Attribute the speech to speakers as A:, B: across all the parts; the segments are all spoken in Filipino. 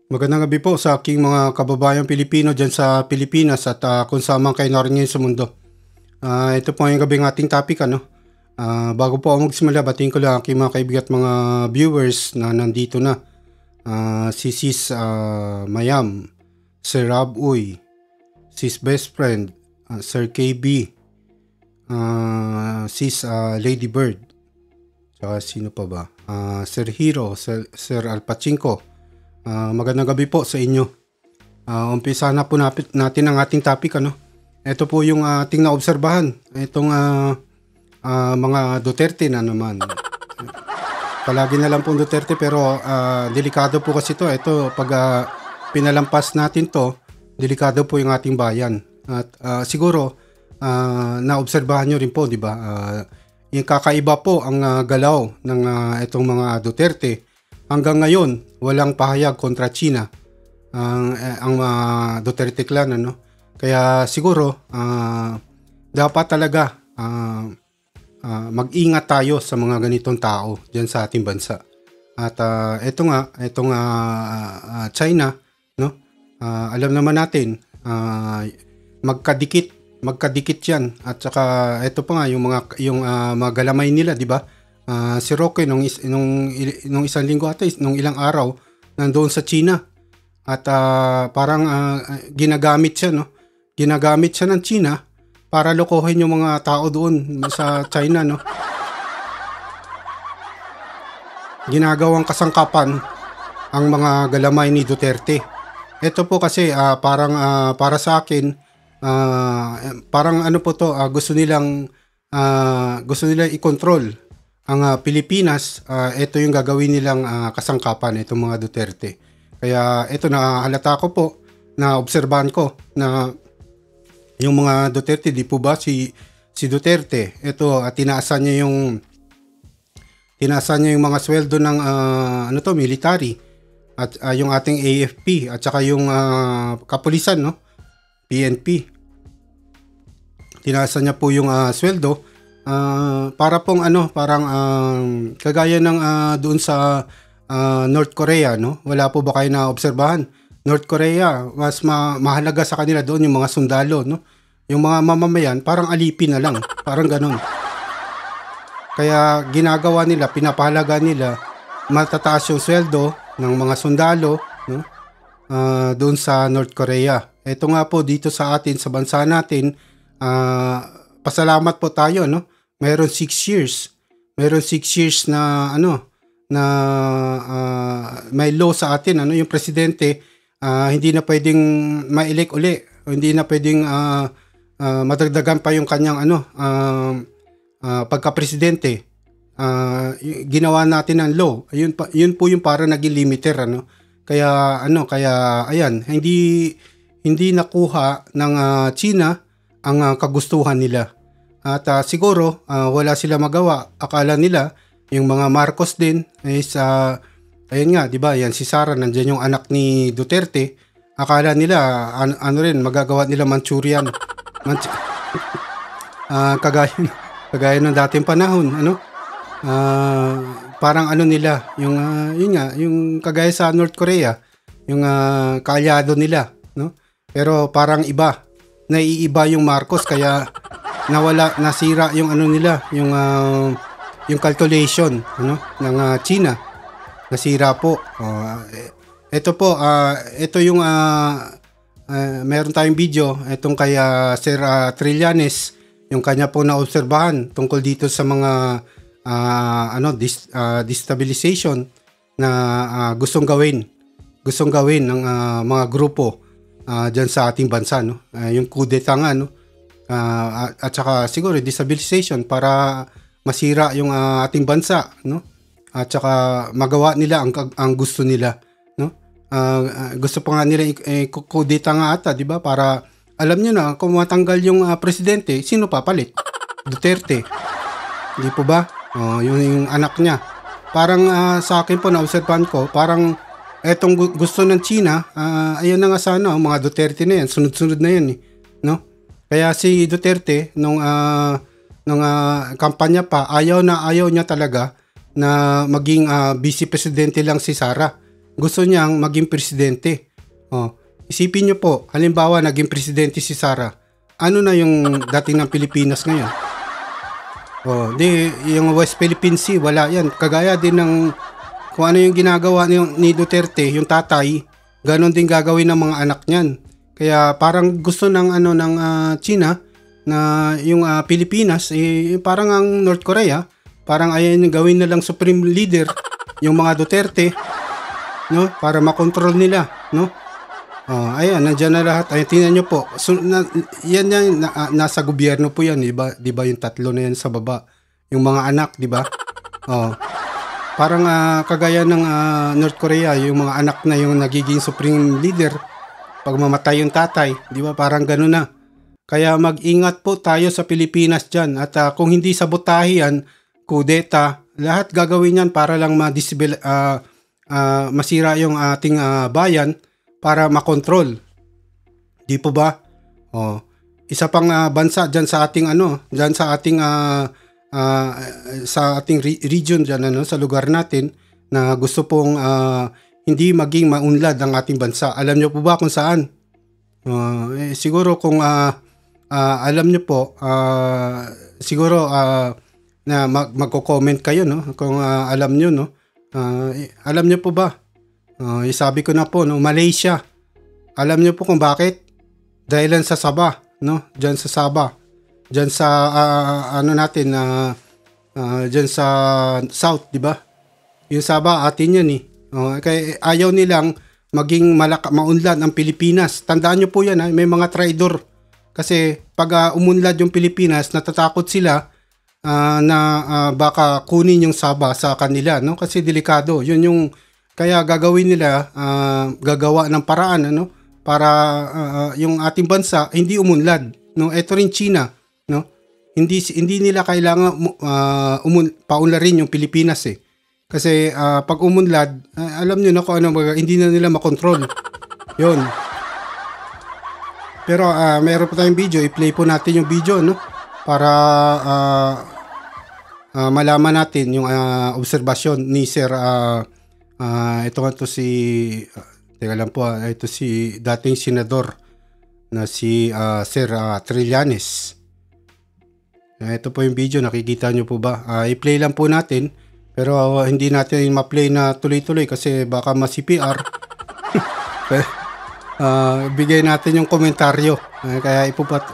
A: Magandang gabi po sa aking mga kababayang Pilipino dyan sa Pilipinas at kung saan man kayo naroon ngayon sa mundo. Ito po yung gabing ating topic. Bago po ako magsimula, batiin ko lang aking mga kaibigan at mga viewers na nandito na. Si Sis Mayam, Sir Rob Uy, Sis Best Friend, Sir KB, Sis Lady Bird, saka sino pa ba? Sir Hero, Sir Alpachinko. Magandang gabi po sa inyo. Umpisa na po natin ang ating topic. Ito po yung ating naobserbahan. Itong mga Duterte na naman. Palagi na lang po Duterte pero delikado po kasi ito. Ito pag pinalampas natin to, delikado po yung ating bayan. At siguro naobserbahan nyo rin po, di ba? Yung kakaiba po ang galaw ng itong mga Duterte. Hanggang ngayon, walang pahayag kontra China ang Duterte clan. Kaya siguro, dapat talaga mag-ingat tayo sa mga ganitong tao dyan sa ating bansa. At itong China, alam naman natin, magkadikit yan. At saka ito pa nga, yung mga galamay nila, di ba? Si Roque nung isang linggo ata, nung ilang araw nandoon sa China at parang ginagamit siya ng China para lokohin yung mga tao doon sa China. Ginagawang kasangkapan ang mga galamay ni Duterte. Ito po kasi parang para sa akin parang ano po to, gusto nilang i-control ang Pilipinas. Ito yung gagawin nilang kasangkapan, itong mga Duterte. Kaya ito, nahalata ko po, na obserbahan ko na yung mga Duterte, di po ba si Duterte, ito tinaasan niya yung mga sweldo ng military at yung ating AFP at saka yung kapulisan, PNP. Tinaasan niya po yung sweldo. Para pong parang kagaya ng doon sa North Korea, wala po ba kayo na obserbahan? North Korea, mas mahalaga sa kanila doon yung mga sundalo, yung mga mamamayan parang alipin na lang, parang ganun. Kaya ginagawa nila, pinapahalaga nila matataas yung sweldo ng mga sundalo, doon sa North Korea. Ito nga po dito sa atin, sa bansa natin, pasalamat po tayo, Meron 6 years. Meron 6 years na may law sa atin, yung presidente hindi na pwedeng ma-elect uli, hindi na pwedeng madagdagan pa yung kanyang pagka-presidente. Ginawa natin ang law. Yun po yung para naging limiter, Kaya ayan, hindi nakuha ng China ang kagustuhan nila. At siguro wala sila magawa. Akala nila yung mga Marcos din is ayun nga, 'di ba? Yan si Sara, nandiyan yung anak ni Duterte. Akala nila rin magagawa nila Manchurian. Kagaya ng dating panahon, parang nila, yung yun nga, yung kagaya sa North Korea, yung kaalyado nila, Pero parang iba. Naiiba yung Marcos kaya nasira yung nila, yung calculation ng China. Nasira po. Ito po, ito yung meron tayong video itong kay Sir Trillanes, yung kanya po naobserbahan tungkol dito sa mga destabilization na gustong gawin ng mga grupo dyan sa ating bansa, yung kudeta nga, at saka siguro destabilization para masira yung ating bansa, at saka magawa nila ang gusto nila, gusto pa nga nila kudeta nga ata, di ba, para alam nyo na kung matanggal yung presidente, sino papalit? Duterte, di po ba? Yung anak niya. Parang sa akin po, na-observan ko, parang etong gusto ng China, ayan na nga sana, mga Duterte na yan, sunod-sunod na yan, Kaya si Duterte nung kampanya pa, ayaw niya talaga na maging vice presidente lang si Sara. gusto niyang maging presidente. Isipin niyo po, halimbawa naging presidente si Sara. Ano na yung dating ng Pilipinas ngayon? Yung West Philippine Sea, wala yan. Kagaya din ng kung ano yung ginagawa ni Duterte, yung tatay, ganon din gagawin ng mga anak niyan. Kaya parang gusto ng China na yung Pilipinas parang ang North Korea, parang ayan yung gawin na lang supreme leader yung mga Duterte, no, para makontrol nila, no. Ayan, nandiyan na lahat. Ayan, tingnan nyo po. So, nasa gobyerno po yan, di ba? Di ba yung tatlo na yan sa baba? Yung mga anak, di ba? Parang kagaya ng North Korea, yung mga anak na yung nagiging supreme leader pag mamatay yung tatay, di ba? Parang gano'n na. Kaya mag-ingat po tayo sa Pilipinas dyan. At kung hindi sabotahe yan, kudeta, lahat gagawin yan para lang masira yung ating bayan, para makontrol. Di po ba? Isa pang bansa diyan sa ating diyan sa ating region diyan sa lugar natin na gusto pong hindi maging maunlad ang ating bansa. Alam niyo po ba kung saan? Siguro kung alam niyo po, siguro na magko-comment kayo, no? Kung alam niyo, no? Alam niyo po ba? Sabi ko na po, no, Malaysia. Alam niyo po kung bakit? Dahil sa Sabah, no? Diyan sa Sabah. Diyan sa diyan sa South, di ba? Yung Sabah atin 'yan kaya ayaw nilang maging maunlad ang Pilipinas. Tandaan niyo po 'yan, may mga traidor. Kasi pag umunlad yung Pilipinas, natatakot sila na baka kunin yung Sabah sa kanila, no? Kasi delikado. 'Yun yung kaya gagawin nila, gagawa ng paraan para yung ating bansa hindi umunlad, no? Ito rin China, no? Hindi nila kailangan paunlarin yung Pilipinas Kasi pag umunlad, alam niyo na kung hindi na nila makontrol. 'Yon. Pero meron pa tayong video, i-play po natin yung video, no? Para malaman natin yung obserbasyon ni Sir ito nga to teka lang po, ito si dating senador na si Sir Trillanes. Ito po yung video, nakikita nyo po ba? I-play lang po natin, pero hindi natin ma-play na tuloy-tuloy kasi baka ma-CPR. Bigay natin yung komentaryo, kaya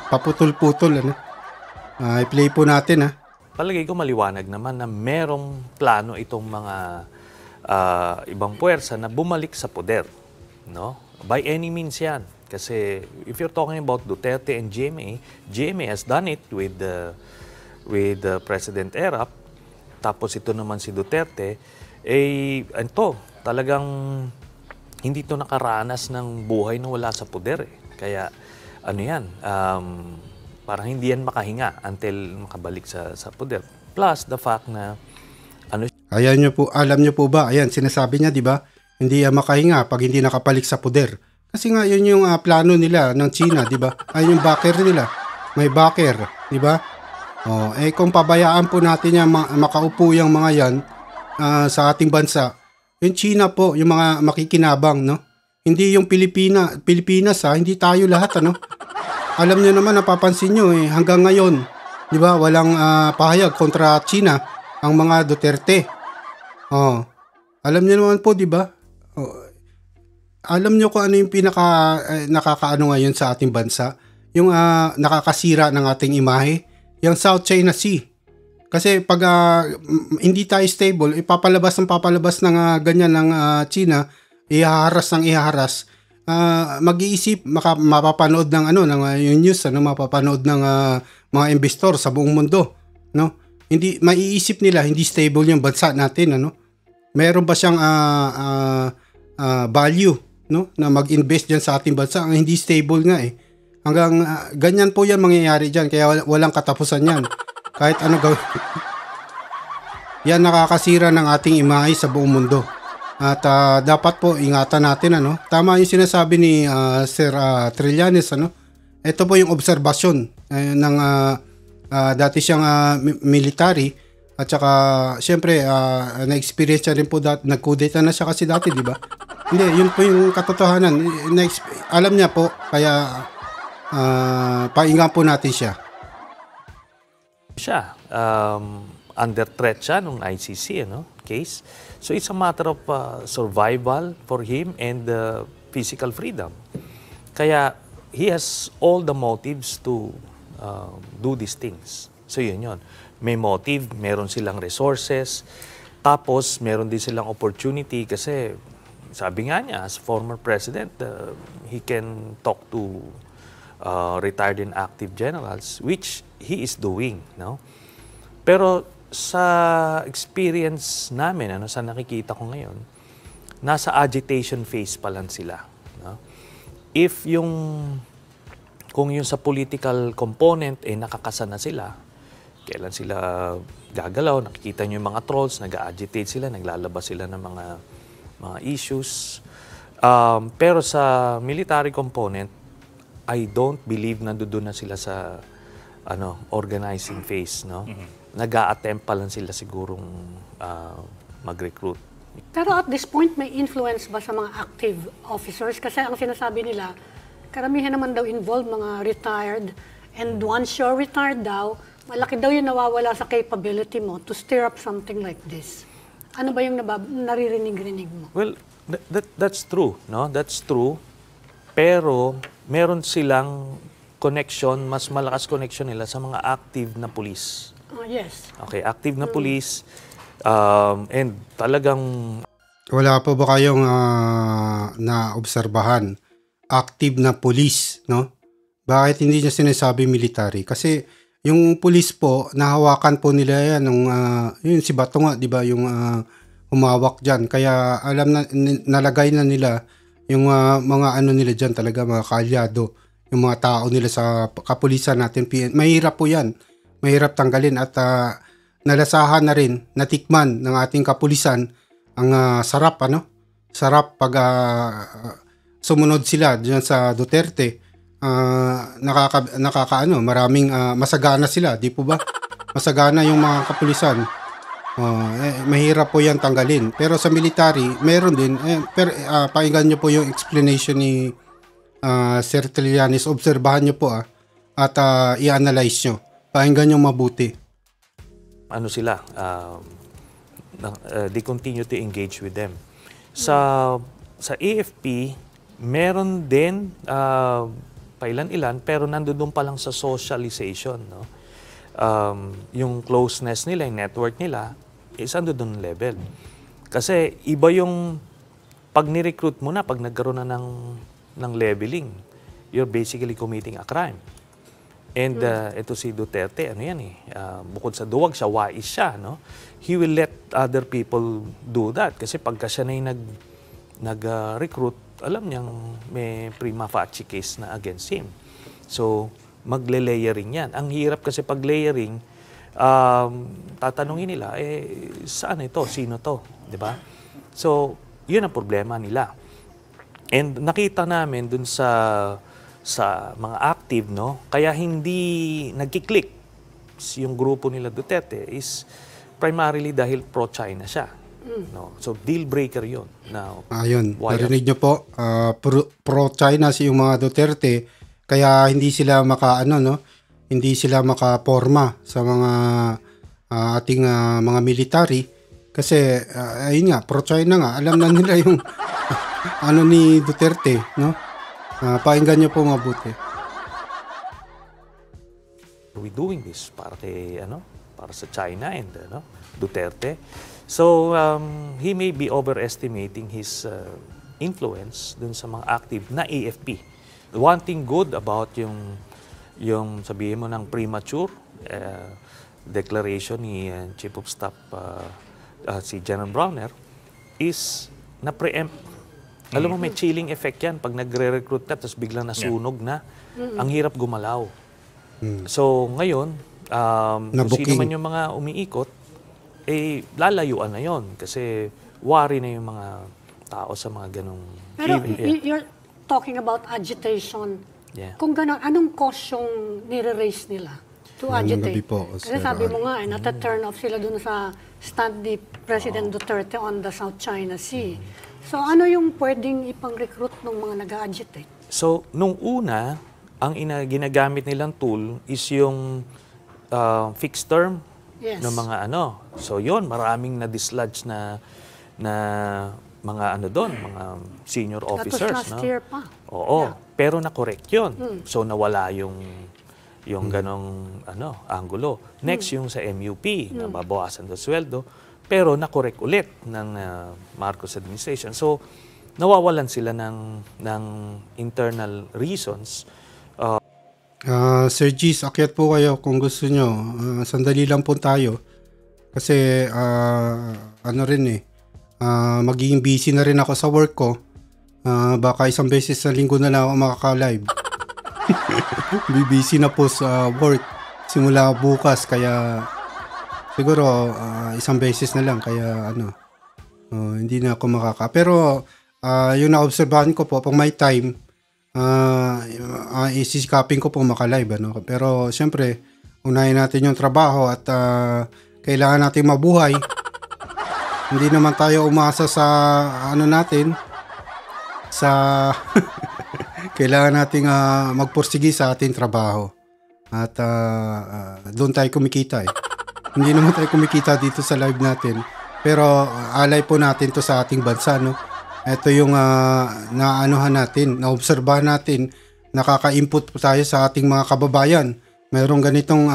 A: paputol-putol. I-play po natin.
B: Palagay ko maliwanag naman na merong plano itong mga ibang puwersa na bumalik sa poder, no? By any means yan. Kasi if you're talking about Duterte and GMA has done it with President Erap. Tapos ito naman si Duterte, ito, talagang hindi to nakaranas ng buhay na wala sa poder. Kaya parang hindi yan makahinga until makabalik sa poder. Plus the fact na
A: ayan nyo po, alam nyo po ba? Ayan, sinasabi niya, di ba? Hindi makahinga pag hindi nakapalik sa poder. Kasi nga, yun yung plano nila ng China, di ba? Ayun yung backer nila. May backer, di ba? Kung pabayaan po natin yung makaupo yung mga yan sa ating bansa, yung China po, yung mga makikinabang, no? Hindi yung Pilipinas, hindi tayo lahat, Alam nyo naman, napapansin nyo, hanggang ngayon, di ba? Walang pahayag kontra China ang mga Duterte. Alam niyo naman po, di ba? Alam niyo kung ano yung nakakaano ngayon sa ating bansa? Yung nakakasira ng ating imahe, yung South China Sea. Kasi pag hindi tayo stable, papalabas ng ganyan ng China, ihaharas. Mag-iisip, mapapanood ng yung news, mapapanood ng mga investor sa buong mundo, no? Hindi maiisip nila hindi stable yung bansa natin, Meron ba siyang value, no, na mag-invest diyan sa ating bansa? Ang hindi stable nga Hanggang ganyan po 'yan mangyayari diyan, kaya walang katapusan 'yan. Kahit ano gawin. Yan nakakasira ng ating imahe sa buong mundo. At dapat po ingatan natin, Tama yung sinasabi ni Sir Trillanes, Ito po yung obserbasyon ng dati siyang military. At saka, syempre, na-experience siya rin po nag-kudeta na siya kasi dati, di ba? Hindi, yun po yung katotohanan. Alam niya po, kaya pakinggan po natin siya.
B: Siya, under threat siya nung ICC case. So it's a matter of survival for him and physical freedom. Kaya he has all the motives to do these things. So yun. May motive, meron silang resources, tapos meron din silang opportunity kasi sabi nga niya, as former president, he can talk to retired and active generals, which he is doing. Pero sa experience namin, sa nakikita ko ngayon, nasa agitation phase pa lang sila. If kung yung sa political component, nakakasana sila, kailan sila gagalaw, nakikita nyo yung mga trolls, nag-agitate sila, naglalabas sila ng mga issues. Pero sa military component, I don't believe nandoon na sila sa organizing phase. Nag-a-attempt pa lang sila sigurong mag-recruit.
C: Pero at this point, may influence ba sa mga active officers? Kasi ang sinasabi nila, karamihan naman daw involved mga retired. And once you're retired daw, malaki daw yung nawawala sa capability mo to stir up something like this. Ano ba yung naririnig-rinig mo?
B: Well, that's true. That's true. Pero meron silang connection, mas malakas connection nila sa mga active na police.
C: Oh, yes.
B: Okay, active na police. And talagang...
A: Wala po ba kayong naobserbahan? Active na police, no? Bakit hindi niya sinasabi military? Kasi yung police po, nahawakan po nila yan. Yun si Bato nga, di ba? Yung humawak dyan. Kaya alam na, nalagay na nila yung mga nila dyan talaga, mga kaalyado. Yung mga tao nila sa kapulisan natin. Mahirap po yan. Mahirap tanggalin at nalasahan na rin, natikman ng ating kapulisan ang sarap, Sarap pag sumunod sila dyan sa Duterte. Maraming masagana sila, di po ba? Masagana yung mga kapulisan. Mahirap po yan tanggalin. Pero sa military, meron din. Pakinggan nyo po yung explanation ni Sir Trillanes. Obserbahan nyo po at i-analyze nyo. Pakinggan nyo mabuti.
B: Ano sila? They continue to engage with them. Sa AFP, meron din pailan-ilan, pero nandoon pa lang sa socialization. Yung closeness nila, yung network nila, is nandoon level. Kasi iba yung pag ni-recruit mo na, pag nagkaroon na ng leveling, you're basically committing a crime. And ito si Duterte, bukod sa duwag siya, wais siya. He will let other people do that. Kasi pagka siya na yung nag-recruit, alam niyang may prima facie case na against him. So, magle-layering yan. Ang hirap kasi pag-layering, tatanungin nila, saan ito? Sino to? Diba? So, yun ang problema nila. And nakita namin dun sa mga active, kaya hindi nagkiklik yung grupo nila Duterte is primarily dahil pro-China siya. So, deal breaker yun. Now,
A: ayun, narinig nyo po, pro-China si yung mga Duterte, kaya hindi sila hindi sila makaporma sa mga ating mga military kasi ayun nga, pro-China nga, alam na nila yung ni Duterte, pakinggan nyo po mabuti.
B: We doing this para sa China and Duterte. So, he may be overestimating his influence dun sa mga active na AFP. One thing good about yung sabihin mo ng premature declaration ni Chief of Staff si General Browner is na-preempt. Alam mo, may chilling effect yan pag nagre-recruit ka tapos biglang nasunog na. Ang hirap gumalaw. So, ngayon, kung sino man yung mga umiikot, lalayuan na yon kasi worry na yung mga tao sa mga ganong...
C: Pero you're talking about agitation.
B: Yeah.
C: Kung gano'n, anong cause yung nire-raise nila to agitate? Kasi sabi mo nga, nata-turn off sila dun sa stand ni President Duterte on the South China Sea. So ano yung pwedeng ipang-recruit ng mga nag-agitate?
B: So, nung una, ang ginagamit nilang tool is yung fixed term
C: Yes.
B: ng mga ano. So, yon maraming na-dislodge na mga ano doon, mga senior
C: That was
B: officers.
C: last year pa.
B: Oo,
C: Yeah.
B: pero na-correct yun. So, nawala yung ganong angulo. Next, yung sa MUP, na babawasan ng sweldo, pero na-correct ulit ng Marcos administration. So, nawawalan sila ng internal reasons.
A: Sir Gis, akyat po kayo kung gusto nyo. Sandali lang po tayo. Kasi magiging busy na rin ako sa work ko. Baka isang beses sa linggo na lang ako makaka-live. Busy na po sa work simula bukas, kaya siguro isang beses na lang, kaya hindi na ako pero yung na-obserbahan ko po pag may time, isisikapin ko po maka-live, pero syempre unahin natin yung trabaho at kailangan natin mabuhay. Hindi naman tayo umasa sa sa kailangan nating magpursigi sa ating trabaho at doon tayo kumikita Hindi naman tayo kumikita dito sa live natin, pero alay po natin to sa ating bansa, no? Ito yung naanohan natin, naobserbahan natin, nakaka-input po tayo sa ating mga kababayan. Mayroong ganitong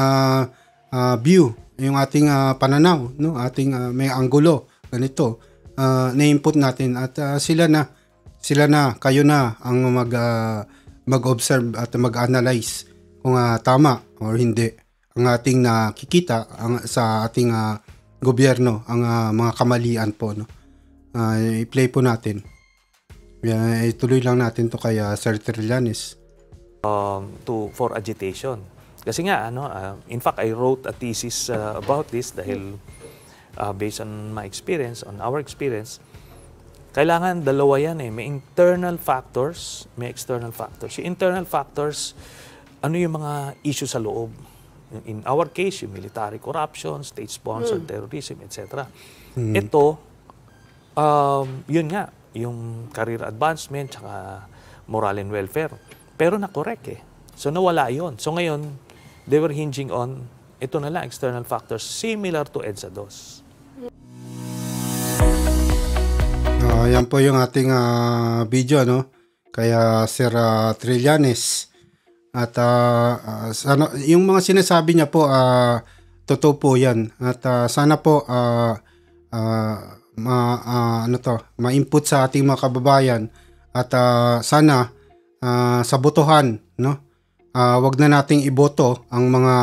A: view, yung ating pananaw, no? Ating may anggulo, ganito, na-input natin at sila na, kayo na ang mag-observe at mag-analyze kung tama or hindi ang ating nakikita sa ating gobyerno, ang mga kamalian po, no? I-play po natin. Ituloy lang natin to kay Sir Trillanes.
B: For agitation. Kasi nga, in fact, I wrote a thesis about this dahil based on my experience, on our experience, kailangan dalawa yan May internal factors, may external factors. Yung internal factors, ano yung mga issue sa loob? In our case, yung military corruption, state-sponsored terrorism, etc. Ito, yun nga, yung career advancement, tsaka moral and welfare. Pero na-correct So nawala yun. So ngayon, they were hinging on, ito na lang, external factors, similar to EDSA 2.
A: Yan po yung ating video, kaya Sir Trillanes. At yung mga sinasabi niya po, totoo po yan. At sana po ma-input sa ating mga kababayan at sana sa botohan, wag na nating iboto ang mga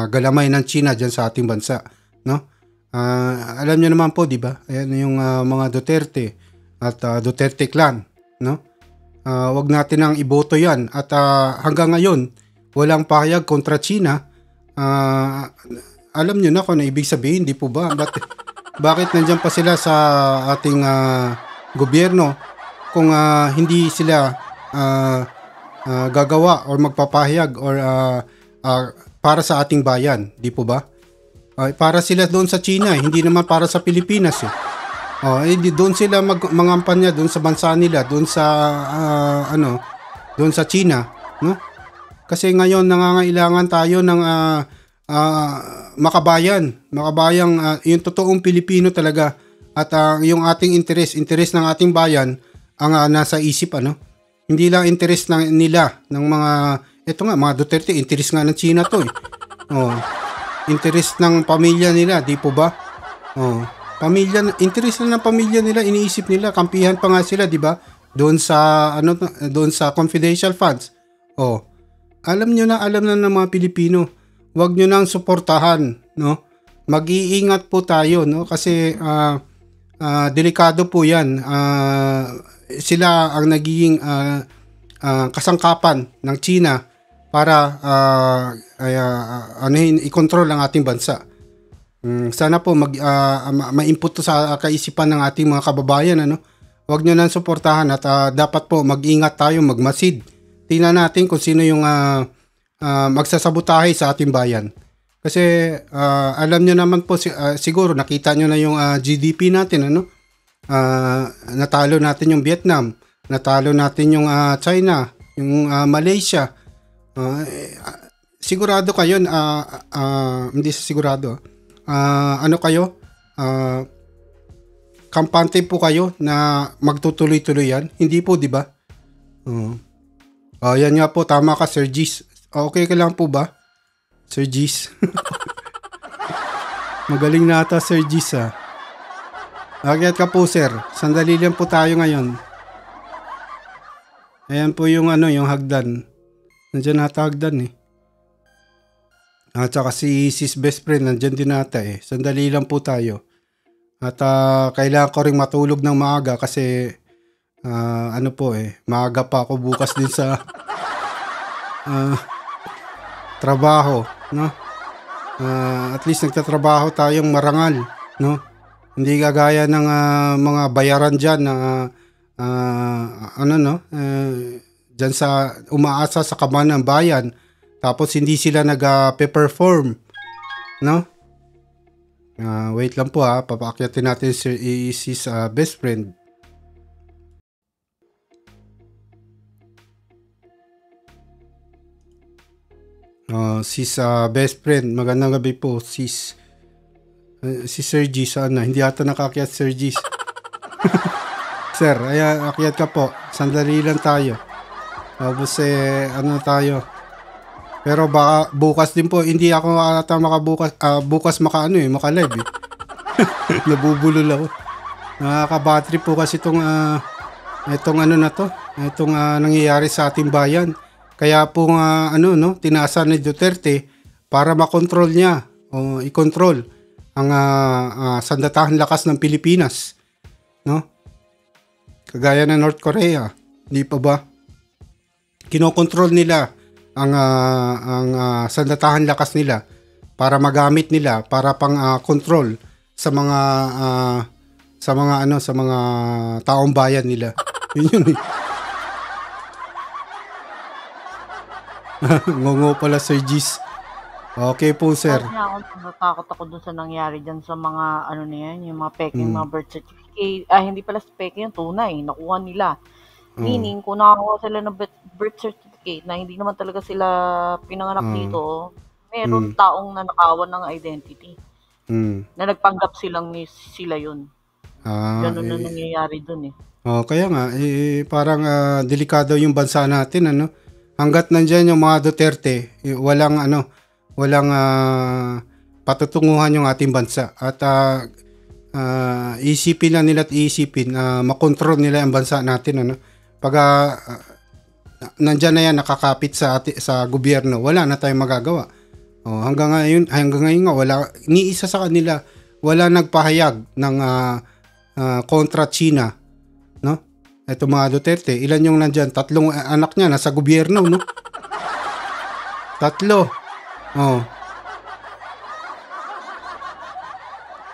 A: galamay ng China diyan sa ating bansa, alam niyo naman po, di ba? Ayan yung mga Duterte at Duterte clan, wag natin ang iboto yan at hanggang ngayon walang pahayag kontra China. Alam niyo na kung ano ibig sabihin, di po ba? Bakit nandiyan pa sila sa ating gobyerno kung hindi sila gagawa or magpapahayag or para sa ating bayan, di po ba? Para sila doon sa China, hindi naman para sa Pilipinas doon sila mangampanya doon sa bansa nila, doon sa doon sa China, Kasi ngayon nangangailangan tayo ng makabayang yung totoong Pilipino talaga at yung ating interes ng ating bayan ang nasa isip, hindi lang interes nila ng mga mga Duterte, interes nga ng China to interes ng pamilya nila, di po ba? Interes na ng pamilya nila, iniisip nila, kampihan pa nga sila, di ba? Doon sa confidential funds. Alam na ng mga Pilipino, wag nyo nang suportahan, Mag-iingat po tayo, kasi delikado po 'yan. Sila ang nagiging kasangkapan ng China para i-control ang ating bansa. Sana po ma-input to sa kaisipan ng ating mga kababayan, Wag nyo nang suportahan at dapat po mag-ingat tayo, magmasid. Tingnan natin kung sino yung magsasabotahe sa ating bayan. Kasi alam nyo naman po, siguro nakita nyo na yung GDP natin, natalo natin yung Vietnam, natalo natin yung China, yung Malaysia. Sigurado kayo, hindi sa sigurado, ano kayo, kampante po kayo na magtutuloy-tuloy yan? Hindi po, di ba? Yan nga po, tama ka, Sir Gis. Okay ka lang po ba, Sir Gis? Magaling na ata, Sir Gis, ha? Akyat ka po, sir. Sandali lang po tayo ngayon. Ayan po yung yung hagdan. Nandiyan nata hagdan eh. At saka si sis best friend, nandiyan din nata eh. Sandali lang po tayo. At kailangan ko rin matulog ng maaga kasi maaga pa ako bukas din sa trabaho, no? At least nagtatrabaho tayong marangal, no? Hindi kagaya ng mga bayaran dyan na dyan sa umaasa sa kaban ng bayan tapos hindi sila nag-perform, no? Wait lang po papakyatin natin si best friend. Sis best friend, magandang gabi po, sis. Si Sir G sana, hindi ata nakakyat Sir G. Sir, akyat ka po. Sandali lang tayo. Tapos tayo. Pero baka bukas din po, hindi ako ata bukas maka-live eh. Nabubulol ako. Nakaka-battery po kasi itong nangyayari sa ating bayan. Kaya po tinasa ni Duterte para makontrol niya o i-control ang sandatahan lakas ng Pilipinas, no? Kagaya ng North Korea, hindi pa ba? Kinokontrol nila ang sandatahan lakas nila para magamit nila para pang control sa mga taong bayan nila. Yun. Ngongo pala, Sir Gis. Okay po, sir.
D: Natakot ako dun sa nangyari dyan sa mga yung mga peking mga birth certificate. Hindi pala peking, yung tunay. Nakuha nila. Meaning, kung nakakuha sila ng birth certificate na hindi naman talaga sila pinanganak dito, meron taong nanakawan ng identity. Na nagpanggap sila yun. Ganun na nangyayari dun eh.
A: Kaya nga, parang delikado yung bansa natin, ano? Hanggat nandyan yung mga Duterte, walang patutunguhan yung ating bansa at isipin na nila at makontrol nila ang bansa natin, pag nandyan na yan nakakapit sa gobyerno, wala na tayong magagawa. Hanggang ngayon nga wala ni isa sa kanila wala nagpahayag ng kontra China, no? Ito mga Duterte, ilan yung nandyan? 3 anak niya nasa gobyerno, no? 3.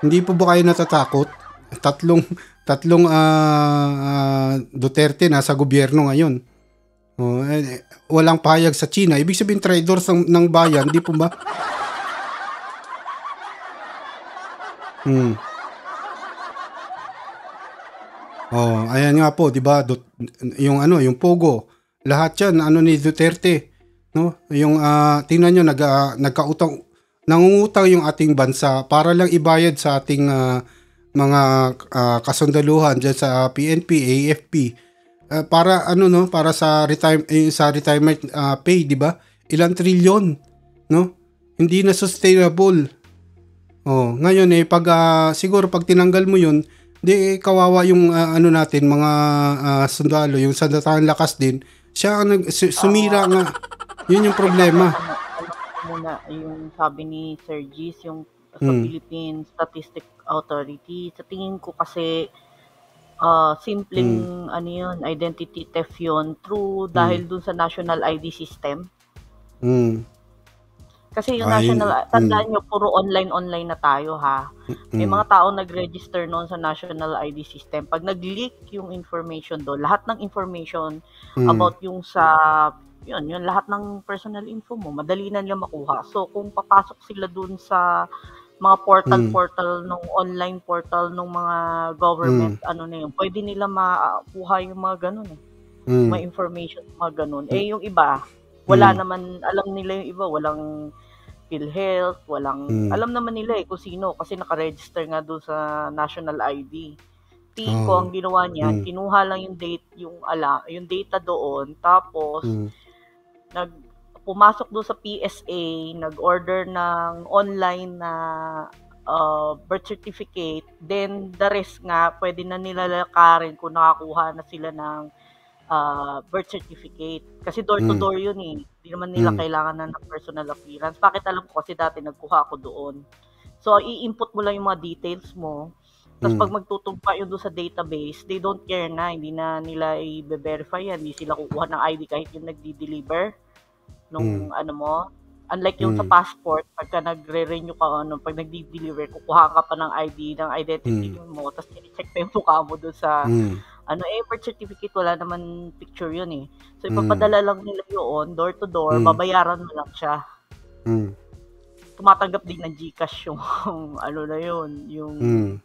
A: Hindi po ba kayo natatakot? Tatlong Duterte nasa gobyerno ngayon. Walang pahayag sa China. Ibig sabihin traidors ng bayan, di po ba? Ayan nga po, di ba? Yung Pogo, lahat 'yan ni Duterte, no? Yung tingnan niyo nangungutang yung ating bansa para lang ibayad sa ating mga kasundaluhan diyan sa PNP, AFP. Para para sa retirement pay, di ba? Ilang trilyon, no? Hindi na sustainable. Ngayon siguro pag tinanggal mo 'yun, di kawawa yung natin mga sundalo, yung sandatahan lakas din. Siya ang sumira nga. Yun yung problema.
D: Muna yung sabi ni Sir Gis, yung sa Philippine Statistic Authority, sa tingin ko kasi simpleng identity theft yun dahil dun sa national ID system. Kasi yung tandaan nyo, puro online na tayo ha. May mga tao nag-register noon sa national ID system. Pag nag-leak yung information doon, lahat ng information about yung lahat ng personal info mo, madali na nila makuha. So, kung papasok sila doon sa mga
A: Mm.
D: portal nung online portal nung mga government, ano na yun, pwede nila makuha yung mga ganun eh. Mga
A: Mm.
D: information, mga ganun. Eh, yung iba, wala naman, alam nila yung iba, walang PhilHealth,
A: Mm.
D: alam naman nila eh kung sino, kasi nakaregister nga doon sa national ID. Tingin ko,
A: Oo.
D: ang ginawa niyan,
A: Mm.
D: kinuha lang yung data doon, tapos,
A: Mm.
D: pumasok doon sa PSA, nag-order ng online na birth certificate, then the rest nga, pwede na nila lakarin kung nakakuha na sila ng birth certificate. Kasi door to
A: Mm.
D: door yun eh. Hindi naman nila
A: Mm.
D: kailangan na ng personal appearance. Bakit alam ko kasi dati nagkuha ako doon. So, i-input mo lang yung mga details mo. Tapos pag
A: Mm.
D: magtutugma yun doon sa database, they don't care na. Hindi na nila i-verify yan. Hindi sila kukuha ng ID kahit yung nagdi-deliver nung ano mo. Unlike yung sa
A: Mm.
D: passport, pagka nagre-renew ka, pag nagdi-deliver, kukuha ka pa ng ID, ng identity
A: Mm.
D: mo, tapos i-check pa yung mukha mo doon sa
A: Mm.
D: birth certificate, wala naman picture yun eh. So,
A: Mm.
D: ipapadala lang nila yun, door to door,
A: Mm.
D: babayaran mo lang siya.
A: Mm.
D: Tumatanggap din ng GCash yung, na yun, yung
A: Mm.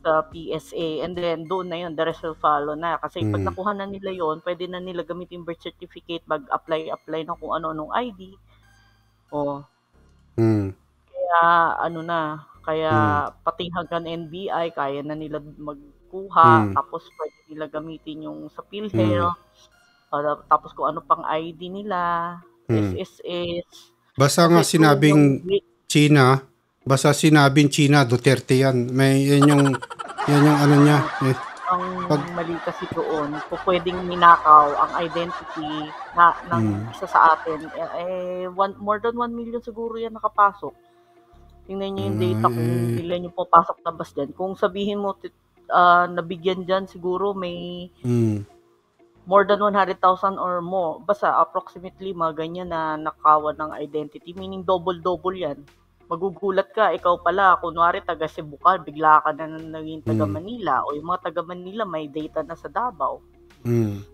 D: sa PSA. And then, doon na yun, the rest will follow na. Kasi pag
A: Mm.
D: nakuha na nila yun, pwede na nila gamitin yung birth certificate, mag-apply ng kung ano-anong ID. O,
A: Mm.
D: kaya
A: Mm.
D: pati hanggang NBI, kaya na nila magkuha,
A: Mm.
D: tapos pwede nila gamitin yung sa
A: Mm.
D: PhilHealth, tapos kung ano pang ID nila,
A: Mm.
D: SSS.
A: Basta
D: Kasi
A: nga
D: through yung
A: China, basta sinabing China, Duterte yan. yan yung ano niya. Eh,
D: ang
A: pag,
D: mali kasi doon, kung pwedeng minakaw ang identity ng isa sa atin, more than 1 million siguro yan nakapasok. Tingnan niyo yung data kung ilan yung papasok labas dyan. Kung sabihin mo, nabigyan dyan, siguro may more than 100,000 or more. Basta approximately mga ganyan na nakawan ng identity. Meaning double-double yan. Magugulat ka, ikaw pala, kunwari taga Cebu ka, bigla ka na naging taga Manila. O yung mga taga Manila may data na sa Davao.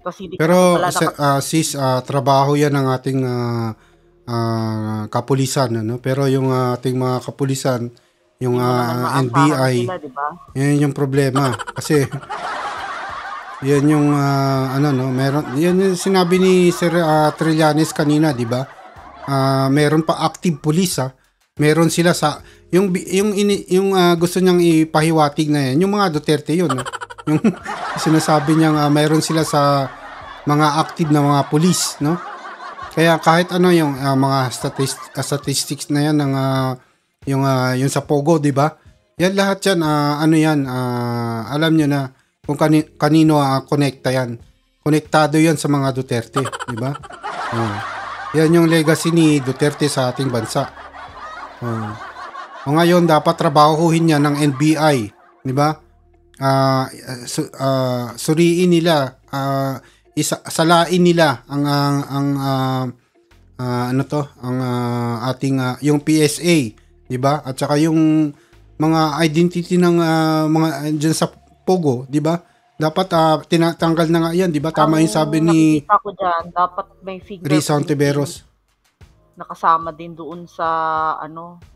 D: Kasi
A: Pero sis, trabaho yan ng ating kapulisan, ano? Pero yung ating mga kapulisan, yung NBI,
D: sila, diba?
A: yan yung problema. Kasi yan yung meron, yan yung sinabi ni Sir Trillanes kanina, di ba? Meron pa active police, meron sila sa yung gusto niyang ipahiwatig na yan, yung mga Duterte yun, no? Yung sinasabi niyang meron sila sa mga active na mga police, no? Kaya kahit ano yung mga statistics na yan ng yung sa Pogo, di ba? Yan lahat yan alam niyo na kung kanino konekta yan. Konektado yan sa mga Duterte, di ba? Yan yung legacy ni Duterte sa ating bansa. O ngayon dapat trabahuhin yan ng NBI, di ba? Suriin nila, salain nila ang ating yung PSA, di ba? At saka yung mga identity ng mga diyan sa Pogo, di ba? Dapat tinatanggal na nga yan, di ba? Tama yung sabi ni
D: nakikita ko dyan, dapat may fingerprint.
A: Risa Ontiveros.
D: Nakasama din doon sa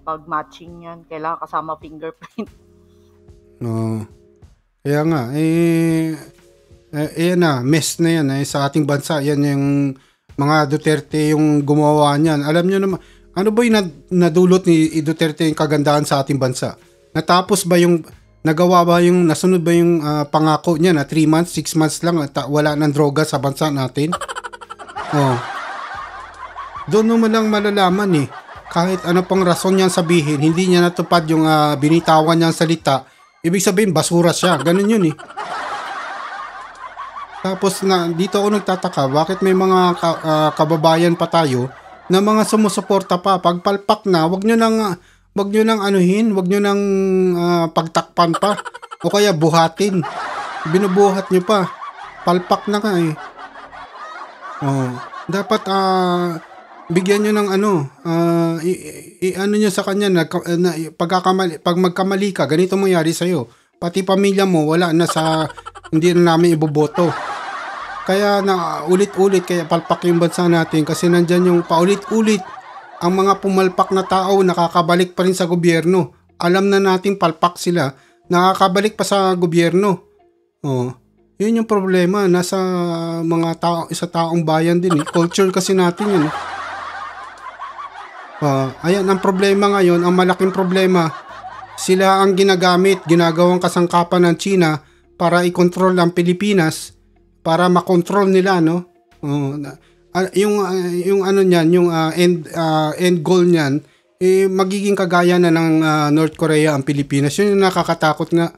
D: pag matching yan, kailangan kasama fingerprint.
A: No. Kaya nga mess na yan sa ating bansa. Yan yung mga Duterte yung gumawa niyan. Alam niyo naman, ano ba yung nadulot ni Duterte yung kagandahan sa ating bansa? Nasunod ba yung pangako niya na 3 months, 6 months lang wala ng droga sa bansa natin? Doon naman lang malalaman kahit ano pang rason niyang sabihin, hindi niya natupad yung binitawan niyang salita. Ibig sabihin, basura siya. Ganun yun Tapos dito ako nagtataka, bakit may mga kababayan pa tayo na mga sumusuporta pa. Pagpalpak na, wag nyo nang anuhin, wag nyo nang pagtakpan pa. O kaya buhatin. Binubuhat nyo pa. Palpak na ka dapat bigyan nyo ng nyo sa kanya pag magkamali ka, ganito mangyari sa'yo. Pati pamilya mo, wala na hindi na namin iboboto. Kaya na ulit-ulit, kaya palpak yung bansa natin kasi nandyan yung paulit-ulit ang mga pumalpak na tao nakakabalik pa rin sa gobyerno. alam na natin palpak sila, nakakabalik pa sa gobyerno. Yun yung problema, nasa mga tao, isa taong bayan din culture kasi natin yun. Ayan ang problema ngayon, ang malaking problema, sila ang ginagawang kasangkapan ng China para i-control ang Pilipinas, para makontrol nila, no? Yung ano niyan, yung end goal niyan, magiging kagaya na ng North Korea ang Pilipinas. Yun yung nakakatakot nga.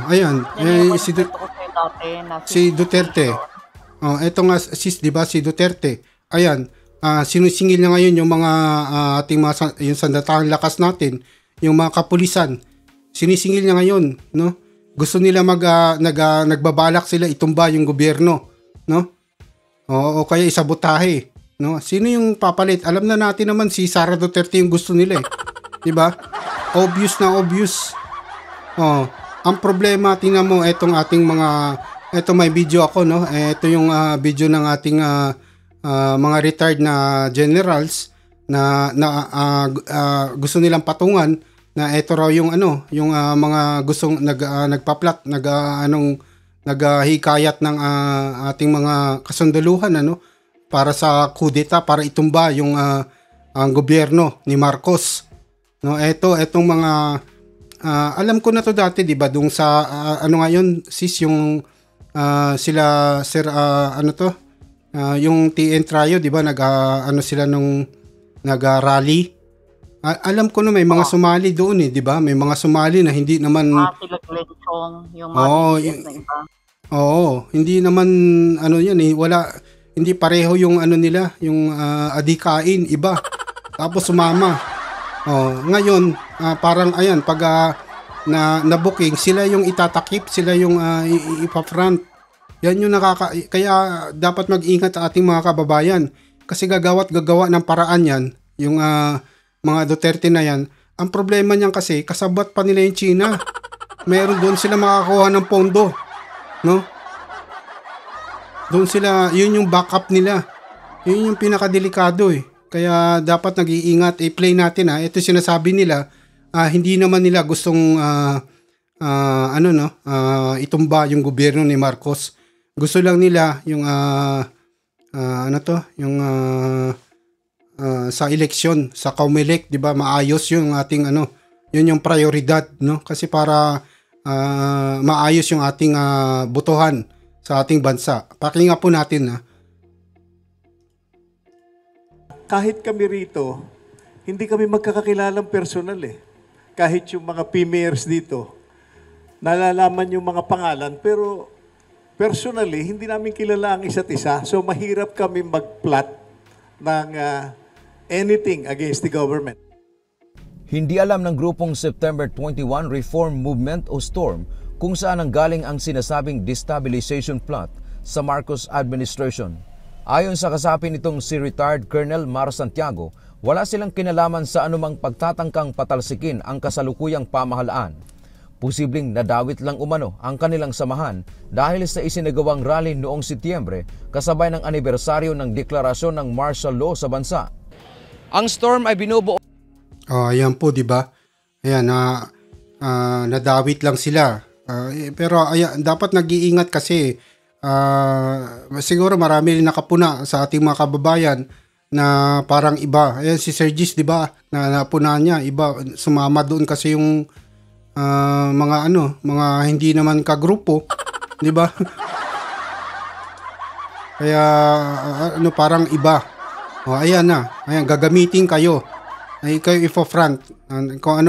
A: Ayan. Si Duterte. Eto nga sis, 'di ba, si Duterte. Ayan, sinusingil niya ngayon yung mga ating mga yung sandatahang lakas natin, yung mga kapulisan. Sinisingil niya ngayon, no? Gusto nila nagbabalak sila itumba yung gobyerno, no? O kaya isabotahe, no? Sino yung papalit? Alam na natin naman si Sara Duterte yung gusto nila, 'di ba? Obvious na obvious. Ang problema, tingnan mo etong ating eto may video ako, no? Ito yung video ng ating mga retired na generals na gusto nilang patungan na ito raw yung yung mga gustong nagpaplat, naghihikayat ng ating mga kasundaluhan para sa kudeta, para itumba yung ang gobyerno ni Marcos. No, etong mga alam ko na to dati, 'di ba? Dung sa ngayon sis yung sila sir yung TN Trio, 'di ba? Sila nung nag-rally. Alam ko na may mga sumali doon 'di ba? May mga sumali na hindi naman
D: sila Glenchong, yung mga na iba.
A: Hindi naman yan wala, hindi pareho yung nila, yung adikain iba. Tapos sumama. Ngayon parang ayan pag na-booking sila yung itatakip, sila yung ipa-front. Yan yung kaya dapat mag-ingat ang ating mga kababayan kasi gagawa ng paraan yan yung mga Duterte na yan. Ang problema niyan kasi kasabot pa nila yung China. Meron doon sila makakuha ng pondo, no? Doon sila, yun yung backup nila. Yun yung pinakadelikado Kaya dapat nag-iingat. I-play natin ito sinasabi nila, hindi naman nila gustong itumba yung gobyerno ni Marcos. Gusto lang nila yung sa eleksyon, sa COMELEC, 'di ba? Maayos yung ating yun yung prioridad, no? Kasi para maayos yung ating botohan sa ating bansa. Pakinggan po natin
E: Kahit kami rito, hindi kami magkakakilalang personal Kahit yung mga PMers dito, nalalaman yung mga pangalan, pero personally, hindi namin kilala ang isa't isa. So mahirap kami mag-plot ng anything against the government.
F: Hindi alam ng grupong September 21 Reform Movement o STORM kung saan ang galing ang sinasabing destabilization plot sa Marcos administration. Ayon sa kasapi nitong si retired Colonel Mar Santiago, wala silang kinalaman sa anumang pagtatangkang patalsikin ang kasalukuyang pamahalaan. Posibleng nadawit lang umano ang kanilang samahan dahil sa isinagawang rally noong Setyembre kasabay ng anibersaryo ng deklarasyon ng martial law sa bansa. Ang STORM ay binubuo.
A: Ayan po, 'di ba? Ayan nadawit lang sila. Pero ayan, dapat nag-iingat kasi siguro marami rin nakapuna sa ating mga kababayan na parang iba. Ayan si Sergis, 'di ba? Na napuna niya, iba sumama doon kasi yung mga hindi naman kagrupo, 'di ba? Kaya parang iba. Ayan gagamitin kayo. Ay kayo ifo-front. Kung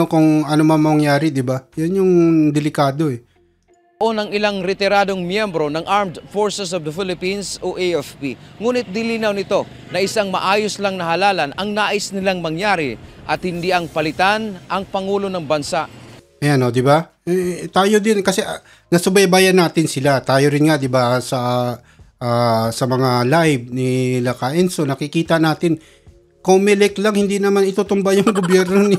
A: ano mangyari, 'di ba? 'Yan yung delikado
F: O ng ilang retiradong miyembro ng Armed Forces of the Philippines o AFP. Ngunit dilinaw nito na isang maayos lang na halalan ang nais nilang mangyari at hindi ang palitan ang Pangulo ng bansa.
A: Ayan di ba? Tayo din kasi nasubaybayan natin sila. Tayo rin nga, di ba, sa mga live ni Laka Enzo, nakikita natin COMELEC lang, hindi naman itutumba yung gobyerno ni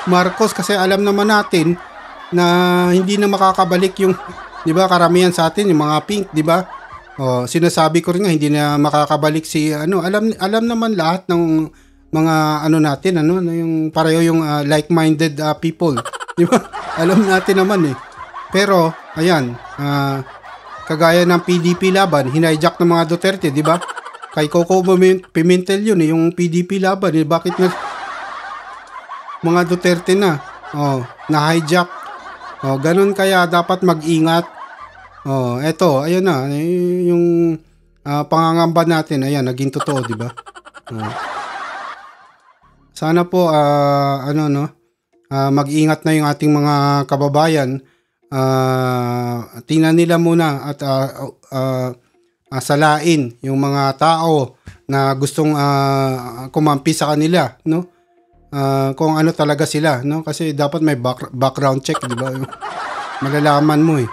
A: Marcos kasi alam naman natin na hindi na makakabalik yung, 'di ba, karamihan sa atin yung mga pink, 'di ba? Sinasabi ko rin nga hindi na makakabalik si alam naman lahat ng mga natin yung pareho yung like-minded people. Di ba? Alam natin naman eh. Pero ayan, kagaya ng PDP laban, hinijack ng mga Duterte, di ba? Kay Coco Pimentel yun yung PDP laban, eh. Bakit na mga Duterte na na-hijack? Ganun kaya dapat mag-ingat. Eto, ayun na, yung pangangamba natin, ayan, naging totoo, di ba? Sana po, mag-ingat na yung ating mga kababayan. Tingnan nila muna at salain yung mga tao na gustong kumampi sa kanila, no? Kung ano talaga sila, no? Kasi dapat may background check, di ba? Malalaman mo eh.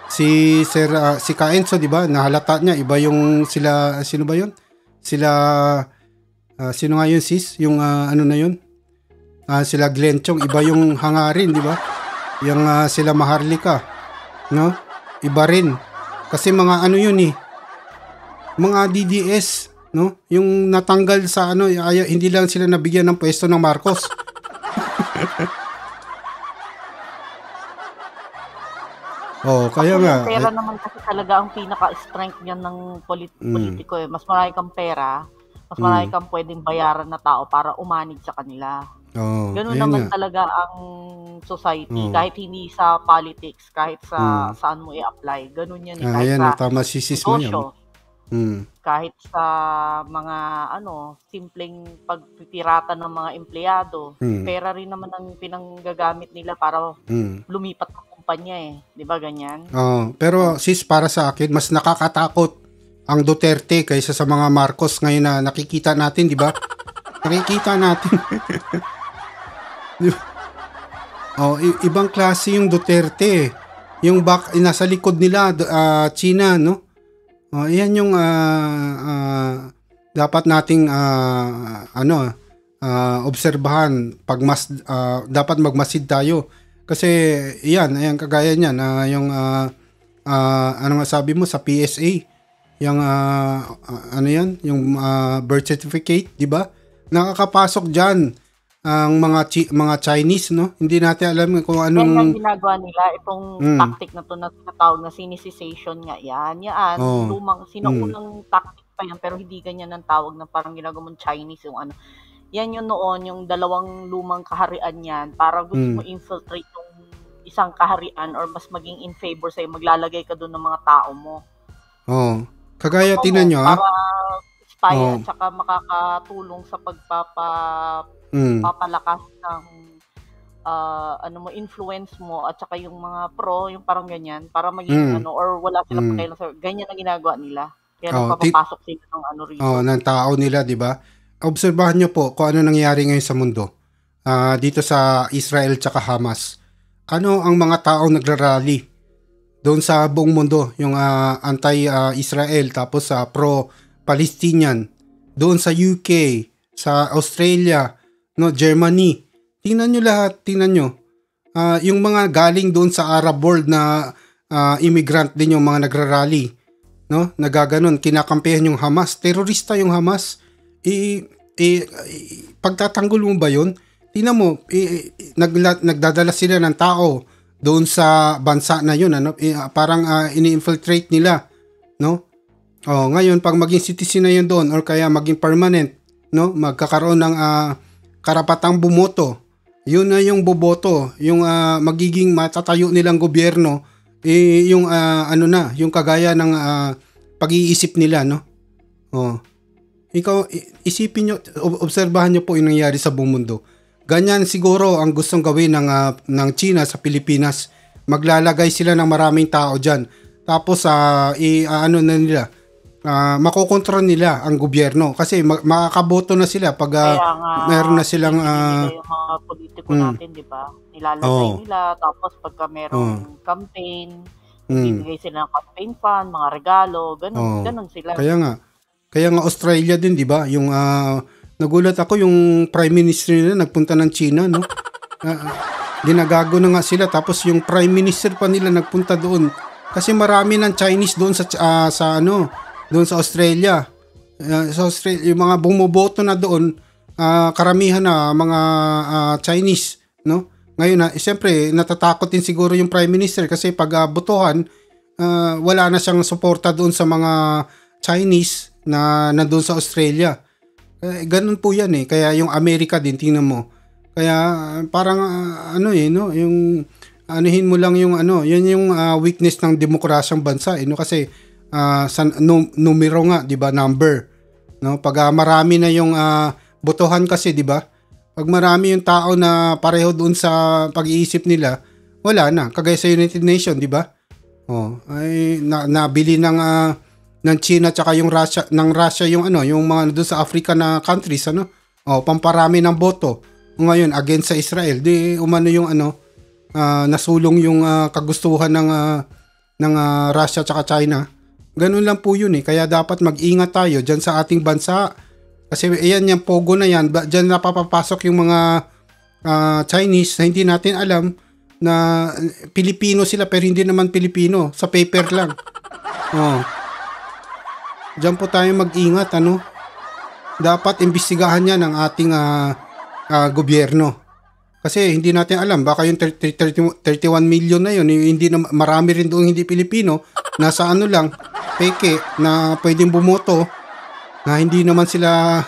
A: Si Ka Enzo, di ba? Nahalata niya iba yung sila, sino ba 'yon? Sila sino nga yun, sis? Yung na yun? Sila Glenn Chong, iba yung hangarin, di ba? Yung sila Maharlika, no? Iba rin. Kasi mga yun eh. Mga DDS, no? Yung natanggal sa hindi lang sila nabigyan ng pwesto ng Marcos. Kaya nga.
D: Pera naman kasi talaga ang pinaka-strength niyan ng politiko eh. Mas marami kang pera, mas marami kang pwedeng bayaran na tao para umanid sa kanila. Ganun naman talaga ang society, kahit hindi sa politics, kahit sa saan mo i-apply. Ganun yan. Kahit sa
A: tama si sis mo yan.
D: Kahit sa mga simpleng pagpipirata ng mga empleyado, pera rin naman ang pinanggagamit nila para lumipat ng kumpanya eh. Di ba ganyan?
A: Pero sis, para sa akin, mas nakakatakot ang Duterte kaysa sa mga Marcos ngayon na nakikita natin, di ba? Nakikita natin. Ibang klase yung Duterte. Yung nasa likod nila, China, no? Yan yung dapat nating obserbahan pag dapat magmasid tayo kasi ayan kagaya niyan yung ano nga sabi mo sa PSA yung yan yung birth certificate, di ba? Nakakapasok diyan ang mga Chinese, no? Hindi natin alam kung anong
D: ang ginagawa nila itong tactic na to na tinatawag na sinicization nga yan. Sinaunang tactic pa yan pero hindi ganyan ang tawag na parang ginagawa mong Chinese yung Yan yung noon, yung dalawang lumang kaharian yan para gusto mo infiltrate yung isang kaharian or mas maging in favor sa'yo, maglalagay ka doon ng mga tao mo.
A: Kagaya tinan nyo,
D: para spy at saka makakatulong sa papalakas ng influence mo at saka yung mga pro, yung parang ganyan, para maging or wala silang pakialam sa ganyan ang ginagawa nila. Kaya napapasok sila ng rito.
A: Ng tao nila, di ba? Obserbahan nyo po kung ano nangyari ngayon sa mundo. Dito sa Israel tsaka Hamas. Ano ang mga tao nagrarally doon sa buong mundo, yung anti-Israel tapos sa pro-Palestinian, doon sa UK, sa Australia, no, Germany. Tingnan nyo lahat, tingnan nyo. Yung mga galing doon sa Arab world na immigrant din yung mga nagrarally, no? Nagaganon, kinakampihan yung Hamas, terorista yung Hamas. Pagtatanggol mo ba yun? Tingnan mo, nagdadala sila ng tao doon sa bansa na yun, parang ini-infiltrate nila, no? Ngayon pag maging citizen na yun doon or kaya maging permanent, no, magkakaroon ng karapatang bumoto. Yun na yung boboto, yung magiging matatayo nilang gobyerno, yung yung kagaya ng pag-iisip nila, no? Ikaw, isipin nyo, obserbahan nyo po yung nangyari sa buong mundo. Ganyan siguro ang gustong gawin ng China sa Pilipinas. Maglalagay sila ng maraming tao dyan. Tapos, makokontrol nila ang gobyerno. Kasi makakaboto na sila pag meron na silang...
D: yung mga politiko natin, di ba? Nilalagay nila. Tapos, pagka merong campaign, bibigay sila ng campaign fund, mga regalo, ganun sila.
A: Kaya nga Australia din, di ba? Yung nagulat ako yung prime minister nila nagpunta ng China, no? Ginagago na nga sila tapos yung prime minister pa nila nagpunta doon. Kasi marami ng Chinese doon doon sa Australia. Sa Australia, yung mga bumoboto na doon, karamihan na mga Chinese, no? Ngayon siyempre natatakot din siguro yung Prime Minister kasi pag botohan, wala na siyang suporta doon sa mga Chinese na nandoon sa Australia. Ganun po yan Kaya yung Amerika din, tingnan mo. Kaya parang no, yung anuhin mo lang yung yun yung weakness ng demokrasyang bansa no kasi sa numero nga, 'di ba, number. No, pag marami na yung botohan kasi, 'di ba? Pag marami yung tao na pareho doon sa pag-iisip nila, wala na. Kagaya sa United Nations, 'di ba? Ay nabili ng China tsaka yung Russia yung yung mga doon sa Africa na countries pamparami ng boto. Ngayon against sa Israel, di umano yung nasulong yung kagustuhan ng Russia tsaka China. Ganun lang po yun Kaya dapat mag-ingat tayo diyan sa ating bansa. Kasi ayan yung pogo na yan, diyan napapapasok yung mga Chinese na hindi natin alam na Pilipino sila pero hindi naman Pilipino, sa paper lang. Diyan po tayo mag-ingat Dapat imbestigahan yan ng ating gobyerno. Kasi hindi natin alam, baka yung 31 million na yun, hindi na, marami rin doon hindi Pilipino, nasa lang, peke, na pwedeng bumoto, na hindi naman sila,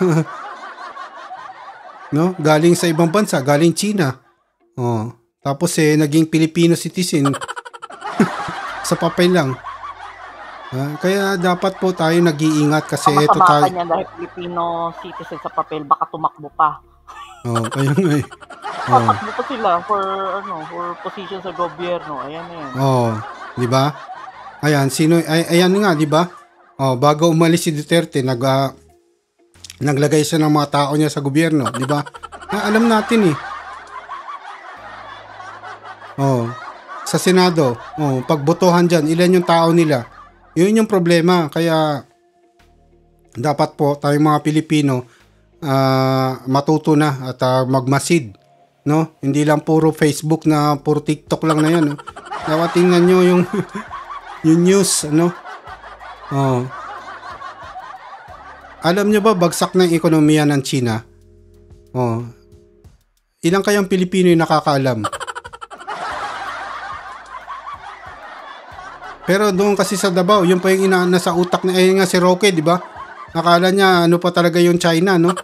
A: no, galing sa ibang bansa, galing China. Tapos naging Filipino citizen, sa papel lang. Kaya dapat po tayo nag-iingat kasi ito tayo.
D: Niya dahil Filipino citizen sa papel, baka tumakbo pa.
A: Kaya nga
D: Tatakbo pa sila for position sa gobyerno. Ayan na yan.
A: Di ba? Ayan, ayan nga, di ba? Bago umalis si Duterte, naglagay siya ng mga tao niya sa gobyerno, di ba? Alam natin sa Senado, pagbotohan diyan, ilan yung tao nila? Yun yung problema. Kaya dapat po tayong mga Pilipino matuto na at magmasid. No? Hindi lang puro Facebook na puro TikTok lang na yan. Dapat tingnan nyo yung yung news. Alam nyo ba bagsak ng ekonomiya ng China? Ilang kayang Pilipino yung nakakaalam? Pero doon kasi sa Davao, yun pa yung nasa utak na nga si Roque, di ba? Akala niya pa talaga yung China, no?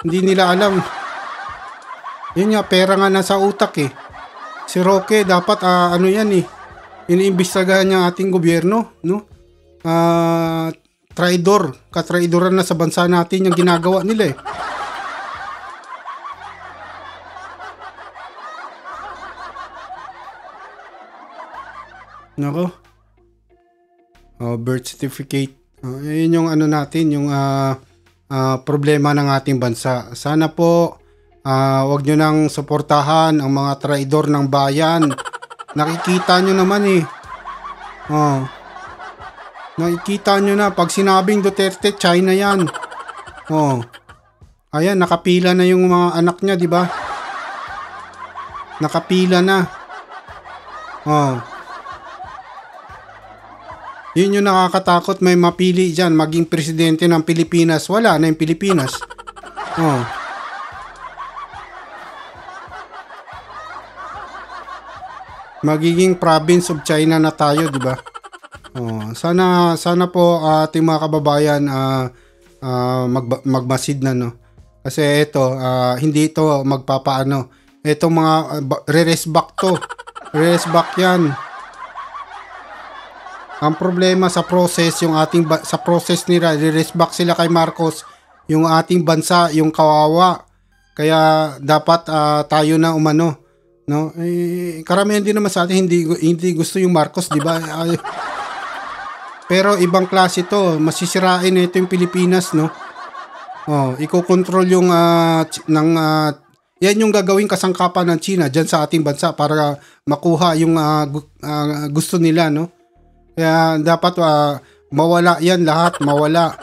A: Hindi nila alam. Yun nga, pera nga nasa utak Si Roque, dapat yan iniimbestigahan niya ating gobyerno, no? Katraidoran na sa bansa natin yung ginagawa nila Nako. Birth certificate. Yun yung natin, yung problema ng ating bansa. Sana po wag nyo nang suportahan ang mga traidor ng bayan. Nakikita nyo naman nakikita nyo na pag sinabing Duterte, China yan. Ayan, nakapila na yung mga anak niya, di ba? Nakapila na. Yun yung nakakatakot, may mapili dyan maging presidente ng Pilipinas. Wala na yung Pilipinas. Magiging province of China na tayo, di ba? Sana po ating mga kababayan magmasid na, no. Kasi ito hindi ito magpapaano. Ito mga re-resback to. Re-resback 'yan. Ang problema sa process, yung ating sa process nila, re-resback sila kay Marcos, yung ating bansa, yung kawawa. Kaya dapat tayo na umano, no? Karamihan din naman sa atin hindi gusto yung Marcos, di ba? Pero ibang klase to, masisirain ito yung Pilipinas, no? Iko-control yung yan yung gagawing kasangkapan ng China diyan sa ating bansa para makuha yung gusto nila, no? Kaya dapat mawala yan lahat, mawala.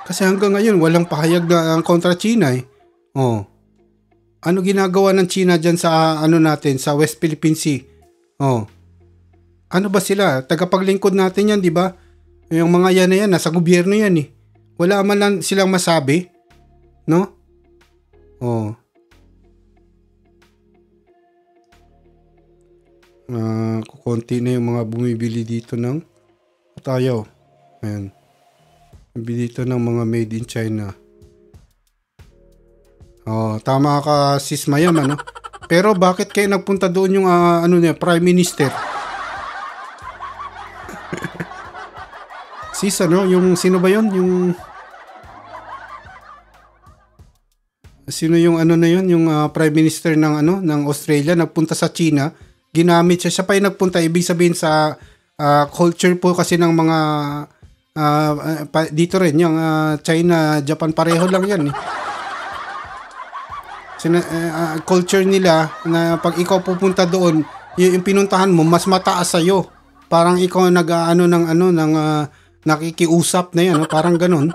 A: Kasi hanggang ngayon walang pahayag na kontra China . Ano ginagawa ng China dyan sa ano natin, sa West Philippine Sea? Oh. Ano ba sila? Tagapaglingkod natin yan, di ba? Yung mga yan na yan, nasa gobyerno yan eh. Wala man lang silang masabi. No? Oh. Kukunti na yung mga bumibili dito ng tayo. Ayan. Bumibili dito ng mga made in China. Oh, tama ka sis Mayam, ano? Pero bakit kayo nagpunta doon yung ano niya, Prime Minister? Sis, ano? Yung sino ba yun? Yung sino yung ano na yun? Yung Prime Minister ng ano, ng Australia nagpunta sa China. Ginamit siya pa yung nagpunta, ibig sabihin sa culture po kasi ng mga dito rin yung China, Japan pareho lang yan eh. Culture nila na pag ikaw pupunta doon, yung pinuntahan mo mas mataas sa iyo. Parang ikaw nag-aano ng nakikiusap na yan, no? Parang ganun.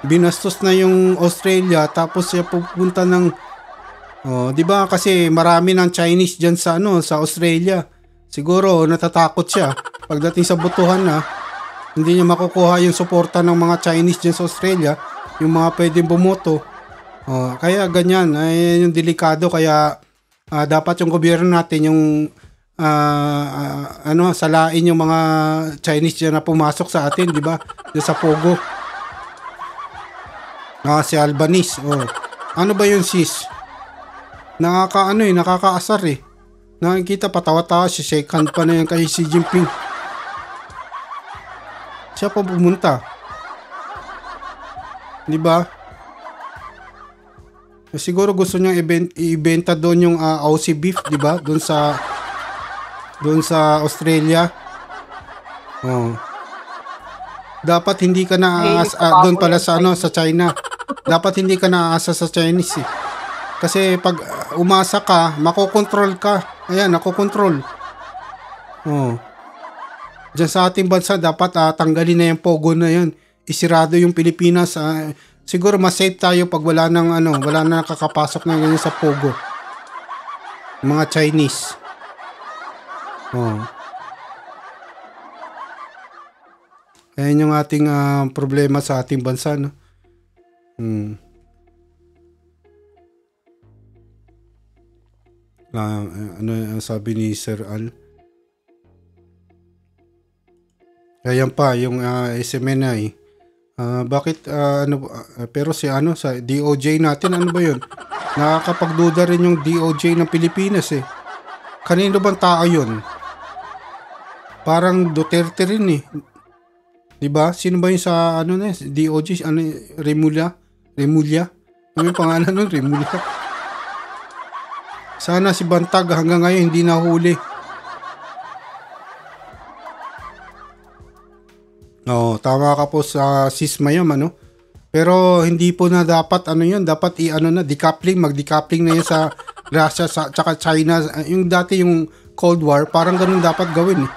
A: Binastos na yung Australia tapos siya pupunta ng 'di ba kasi marami ng Chinese diyan sa sa Australia. Siguro natatakot siya pagdating sa botohan na hindi niya makukuha yung suporta ng mga Chinese diyan sa Australia, yung mga pwedeng bumoto. Kaya ganyan, ay yung delikado kaya dapat yung gobyerno natin yung salain yung mga Chinese diyan na pumasok sa atin, di ba? Diyan sa Pogo. Si Albanese. Ano ba yun sis? Nakakaasar eh. Nakikita patawa-tawa si shake hand pa na yan kay Xi Jinping. Siya pa pumunta. Di ba? Siguro gusto niyang ibenta doon yung Aussie beef, di ba? Doon sa Australia. Dapat hindi ka na doon pala sa sa China. Dapat hindi ka naaasa sa Chinese eh. Kasi pag umasa ka, makokontrol ka. Ayan, nakokontrol. Diyan sa ating bansa, dapat tanggalin na yung Pogo na yan. Isirado yung Pilipinas. Siguro mas safe tayo pag wala na nakakapasok na ganyan sa Pogo. Mga Chinese. Ayan yung ating problema sa ating bansa, no? Ano sabi ni Sir Al? Ayan pa yung SMNI. Bakit pero sa DOJ natin ano ba 'yun? Nakakapagduda rin yung DOJ ng Pilipinas eh. Kanino bang tao 'yun? Parang Duterte rin eh. 'Di ba? Sino ba yung sa DOJ Remulla? Ano yung pangalan nun? Remulla. Sana si Bantag hanggang ngayon hindi nahuli. Tama ka po sa sis Mayam, ano? Pero hindi po na dapat dapat decoupling, mag-decoupling na yan sa Russia tsaka China. Yung dati yung Cold War, parang ganun dapat gawin eh.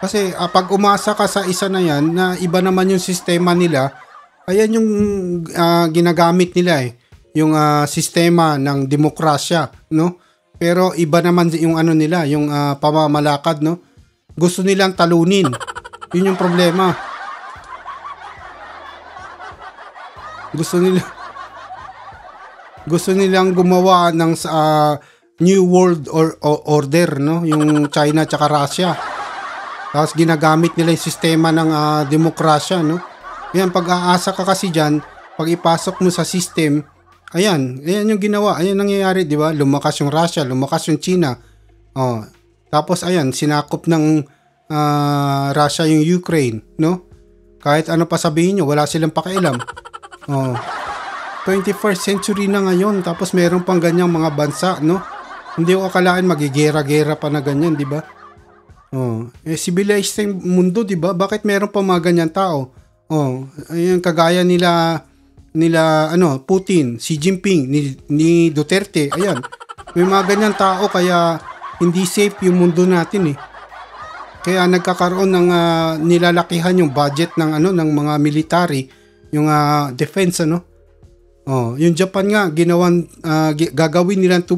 A: Kasi pag umasa ka sa isa na yan, na iba naman yung sistema nila, ayan yung ginagamit nila eh. Yung sistema ng demokrasya, no? Pero iba naman yung nila, yung pamamalakad, no? Gusto nilang talunin. Yun yung problema. Gusto nilang gumawa ng New World Order, no? Yung China tsaka Russia. Tapos ginagamit nila yung sistema ng demokrasya, no? Yan, pag-aasa ka kasi dyan, pag ipasok mo sa system, ayan yung ginawa. Ayan nangyayari, di ba? Lumakas yung Russia, lumakas yung China. Tapos ayan, sinakop ng Russia yung Ukraine, no? Kahit ano pa sabihin nyo, wala silang pakialam. 21st century na ngayon, tapos meron pang ganyang mga bansa, no? Hindi ko akalain magigera-gera pa na ganyan, di ba? Civilized yung mundo, di ba? Bakit meron pa mga ganyan tao? Ayan, kagaya nila Putin, Xi Jinping, ni Duterte, ayan. May mga ganyan tao kaya hindi safe yung mundo natin eh. Kaya nagkakaroon ng nilalakihan yung budget ng ng mga military, yung defense Yung Japan nga gagawin nila 2%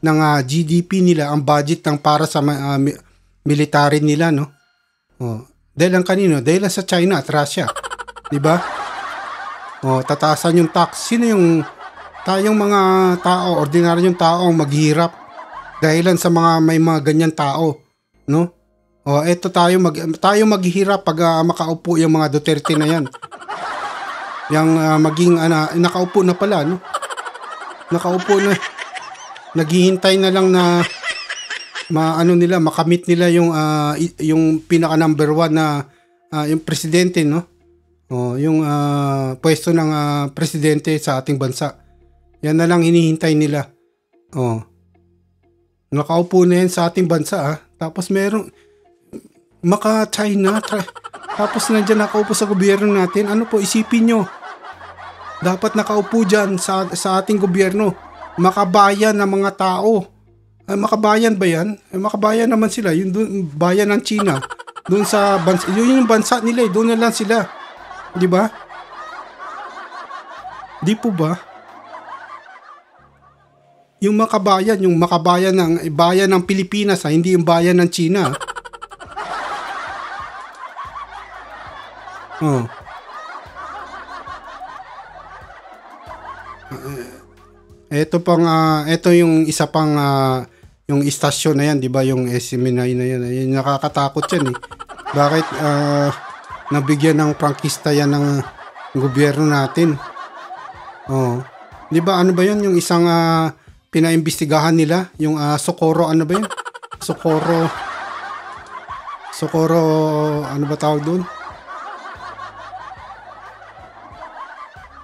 A: ng GDP nila ang budget ng para sa military nila, no? Dahil lang kanino? Dahil lang sa China at Russia. 'Di ba? Tataasan yung tax. Sino yung tayong mga tao, ordinaryong tao ang maghihirap dahilan sa may mga ganyan tao, no? Eto tayo maghihirap pag makaupo yung mga Duterte na yan. Yang maging nakaupo na pala, no? Nakaupo na. Naghihintay na lang na makamit nila yung pinaka number 1 na yung presidente, no? Yung pwesto ng presidente sa ating bansa. Yan na lang hinihintay nila. Nakaupo na yan sa ating bansa, Tapos merong China, tapos nandiyan nakaupo sa gobyerno natin. Ano po, isipin nyo. Dapat nakaupo dyan sa ating gobyerno. Makabayan ng mga tao. Makabayan ba yan? Makabayan naman sila. Yung bayan ng China. Doon sa bansa, yun yung bansa nila. Doon na lang sila. Di ba? Di po ba? Yung makabayan ng bayan ng Pilipinas, hindi yung bayan ng China. Ito yung isa pang yung istasyon na yan, 'di ba, yung SM9 na yan. Nakakatakot yan eh. Bakit nabigyan ng prangkista yan ng gobyerno natin? 'Di ba, ano ba 'yun, yung isang pinaimbestigahan nila, yung Socorro, ano ba 'yun? Socorro, ano ba tawag doon?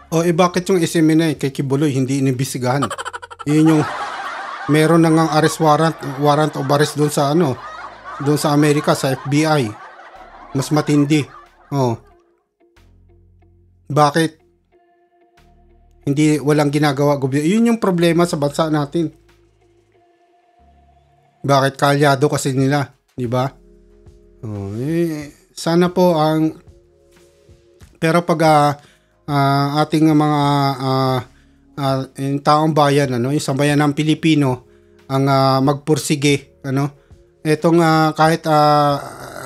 A: Bakit yung SM9 kay Kibuloy hindi inimbestigahan? Yun yung meron na ngang arrest warrant of arrest doon sa doon sa Amerika, sa FBI. Mas matindi. Bakit hindi walang ginagawa gobyerno? Yun yung problema sa bansa natin. Bakit kalyado kasi nila, di ba? Sana po pero pag ating mga yung taong bayan, yung sambayan ng Pilipino ang magpursige, etong kahit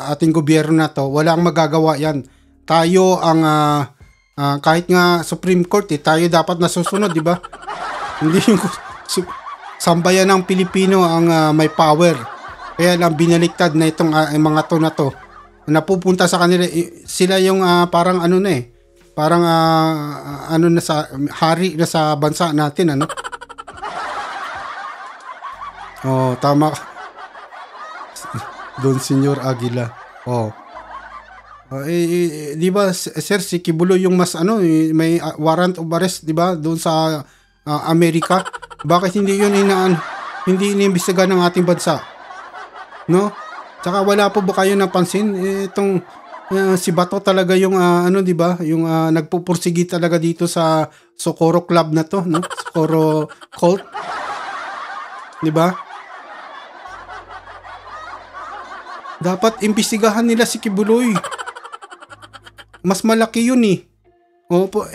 A: ating gobyerno na to, wala ang magagawa yan. Tayo ang kahit nga Supreme Court, tayo dapat nasusunod, di ba? Hindi yung sambayan ng Pilipino ang may power. Kaya lang binaliktad na itong mga to na to. Napupunta sa kanila, sila yung parang parang na sa hari na sa bansa natin, tama. Don Senyor Aguila. Di ba, sir, si Kibuloy yung mas may warrant of arrest, di ba, doon sa Amerika? Bakit hindi yun hindi iniimbestigahan ng ating bansa? No? Tsaka wala po ba kayo napansin itong si Bato talaga yung di ba, yung nagpupursigi talaga dito sa Socorro Club na to, no? Socorro Cult. Di ba? Dapat imbestigahan nila si Kibuloy. Mas malaki yun eh.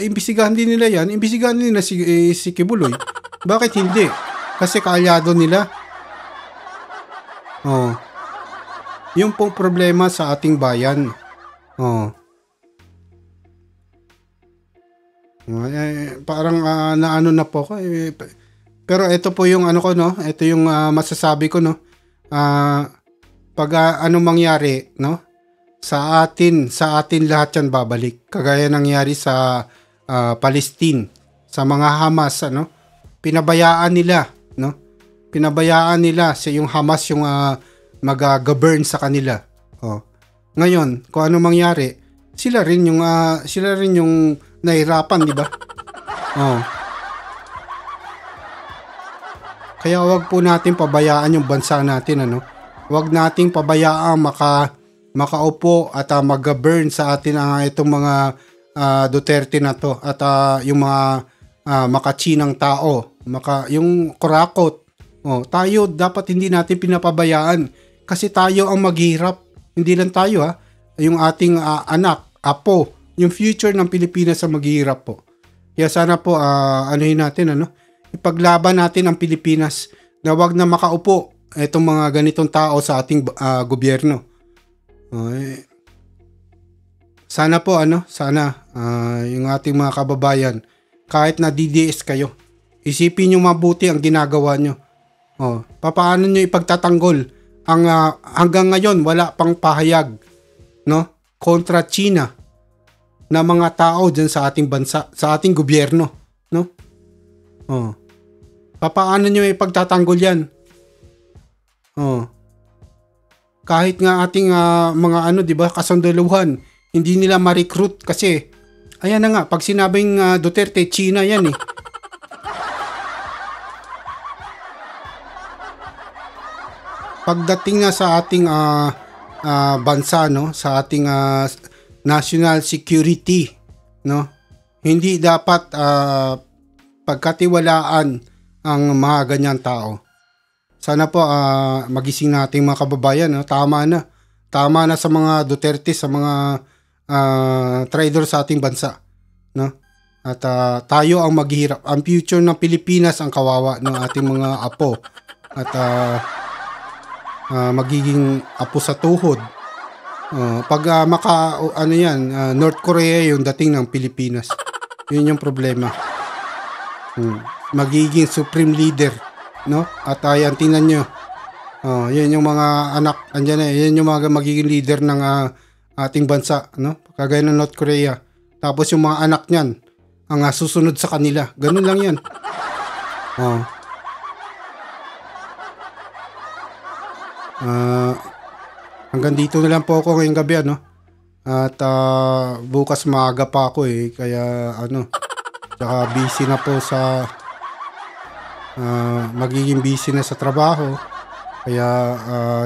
A: Imbestigahan din nila yan. Imbestigahan din nila si Kibuloy. Bakit hindi? Kasi kaalyado nila. Yung pong problema sa ating bayan. Parang naano na po ko. Pero ito po yung ko, no? Ito yung masasabi ko, no? Pag anong mangyari, no? Sa atin lahat yan babalik. Kagaya nangyari sa Palestine, sa mga Hamas, pinabayaan nila, no? Pinabayaan nila yung Hamas yung mag-govern sa kanila. Ngayon, kung ano mangyari, sila rin yung nahirapan, di ba? Kaya wag po natin pabayaan yung bansa natin, Wag nating pabayaan makaupo at mag-govern sa atin itong mga Duterte na to at yung mga makachinang tao, yung kurakot. Tayo dapat hindi natin pinapabayaan kasi tayo ang maghihirap. Hindi lang tayo, yung ating anak, apo, yung future ng Pilipinas ang maghihirap po. Kaya sana po anuhin natin, ipaglaban natin ang Pilipinas na wag na makaupo itong mga ganitong tao sa ating gobyerno. Sana po yung ating mga kababayan, kahit na DDS kayo, isipin nyo mabuti ang ginagawa nyo. Paano nyo ipagtatanggol ang hanggang ngayon wala pang pahayag, kontra China na mga tao dyan sa ating bansa, sa ating gobyerno, paano nyo ipagtatanggol yan? Kahit nga ating mga di ba, kasundaluhan, hindi nila ma-recruit kasi ayan na nga, pag sinabing Duterte, China yan eh. Pagdating na sa ating bansa, sa ating national security, hindi dapat pagkatiwalaan ang mga ganyan tao. Sana po magising nating mga kababayan, tama na sa mga Duterte, sa mga traidor sa ating bansa, at tayo ang maghihirap. Ang future ng Pilipinas ang kawawa ng ating mga apo, at magiging apo sa tuhod. Pag North Korea yung dating ng Pilipinas, yun yung problema. Magiging supreme leader, at ayan, tingnan nyo, yan yung mga anak, yan yung mga magiging leader ng ating bansa, kagaya ng North Korea. Tapos yung mga anak niyan ang susunod sa kanila, ganun lang yan. Hanggang dito na lang po ako ngayong gabi, at bukas maaga pa ako kaya tsaka busy na po sa magiging busy na sa trabaho, kaya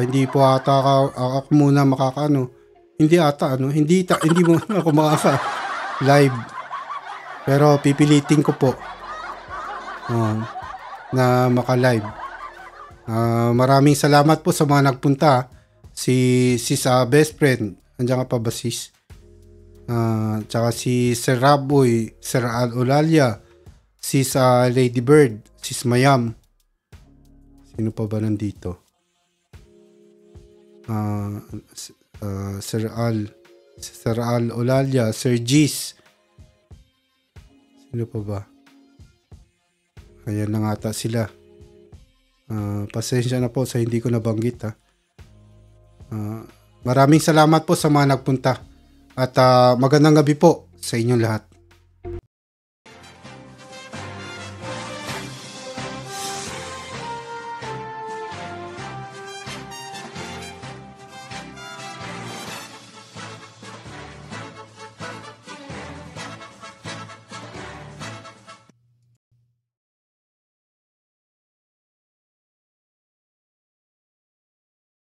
A: hindi po ata ako muna hindi muna ako makaka live, pero pipilitin ko po na maka-live. Maraming salamat po sa mga nagpunta. Si best friend, andiyan ka pa ba sis? Tsaka si Sir Raboy, Sir Al Olalia, sis Lady Bird, sis Mayam. Sino pa ba nandito? Sir Al Olalia, Sir Gis. Sino pa ba? Ayan na nga sila. Pasensya na po sa hindi ko nabanggit. Maraming salamat po sa mga nagpunta, at magandang gabi po sa inyong lahat.